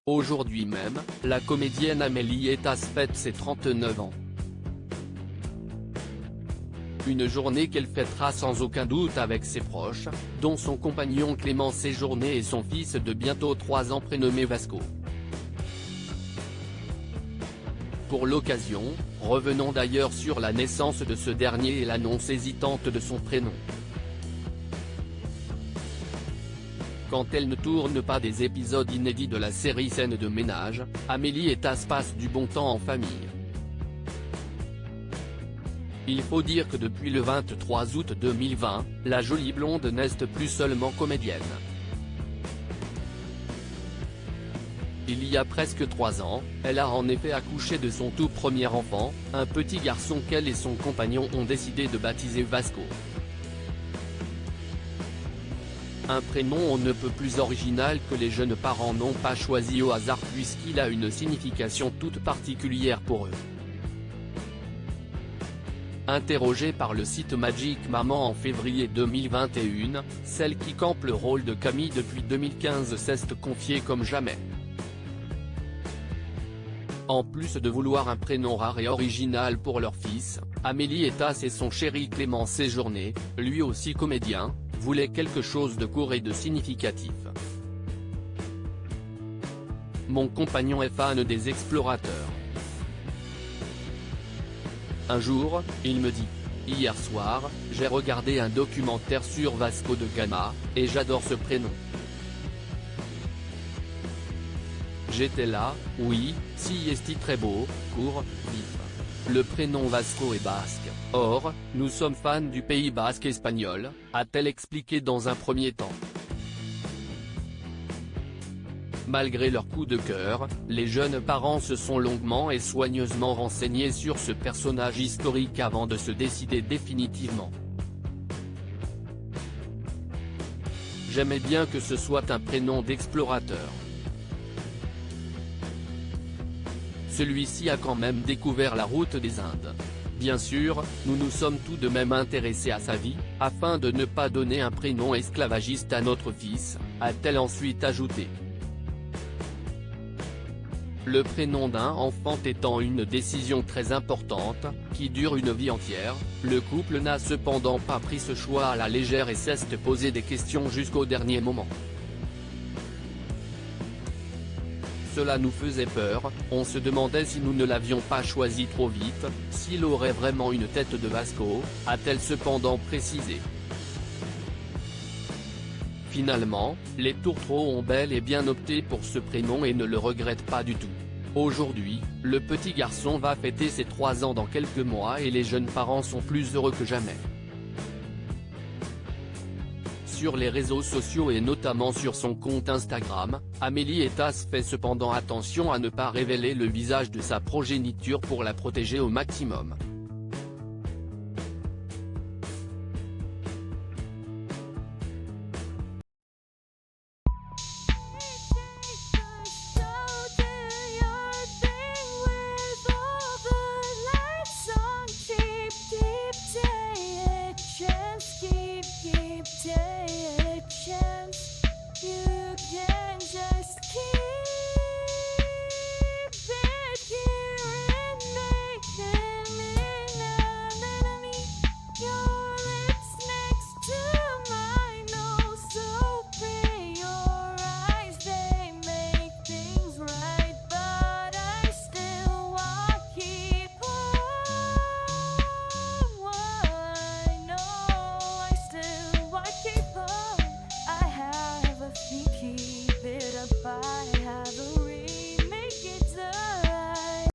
Aujourd'hui même, la comédienne Amélie Etas fête ses 39 ans. Une journée qu'elle fêtera sans aucun doute avec ses proches, dont son compagnon Clément Séjourné et son fils de bientôt 3 ans prénommé Vasco. Pour l'occasion, revenons d'ailleurs sur la naissance de ce dernier et l'annonce hésitante de son prénom. Quand elle ne tourne pas des épisodes inédits de la série Scènes de ménage, Amélie Etas passe du bon temps en famille. Il faut dire que depuis le 23 août 2020, la jolie blonde n'est plus seulement comédienne. Il y a presque 3 ans, elle a en effet accouché de son tout premier enfant, un petit garçon qu'elle et son compagnon ont décidé de baptiser Vasco. Un prénom on ne peut plus original que les jeunes parents n'ont pas choisi au hasard puisqu'il a une signification toute particulière pour eux. Interrogée par le site Magic Maman en février 2021, celle qui campe le rôle de Camille depuis 2015 s'est confiée comme jamais. En plus de vouloir un prénom rare et original pour leur fils, Amélie Etas et son chéri Clément Séjourné, lui aussi comédien, voulaient quelque chose de court et de significatif. Mon compagnon est fan des explorateurs. Un jour, il me dit « Hier soir, j'ai regardé un documentaire sur Vasco de Gama, et j'adore ce prénom. » J'étais là, oui, si est très beau, court, vif. Le prénom Vasco est basque, or, nous sommes fans du Pays basque espagnol, a-t-elle expliqué dans un premier temps. Malgré leur coup de cœur, les jeunes parents se sont longuement et soigneusement renseignés sur ce personnage historique avant de se décider définitivement. J'aimais bien que ce soit un prénom d'explorateur. Celui-ci a quand même découvert la route des Indes. Bien sûr, nous nous sommes tout de même intéressés à sa vie, afin de ne pas donner un prénom esclavagiste à notre fils, a-t-elle ensuite ajouté. Le prénom d'un enfant étant une décision très importante, qui dure une vie entière, le couple n'a cependant pas pris ce choix à la légère et s'est posé des questions jusqu'au dernier moment. Cela nous faisait peur, on se demandait si nous ne l'avions pas choisi trop vite, s'il aurait vraiment une tête de Vasco, a-t-elle cependant précisé. Finalement, les tourtereaux ont bel et bien opté pour ce prénom et ne le regrettent pas du tout. Aujourd'hui, le petit garçon va fêter ses 3 ans dans quelques mois et les jeunes parents sont plus heureux que jamais. Sur les réseaux sociaux et notamment sur son compte Instagram, Amélie Etas fait cependant attention à ne pas révéler le visage de sa progéniture pour la protéger au maximum.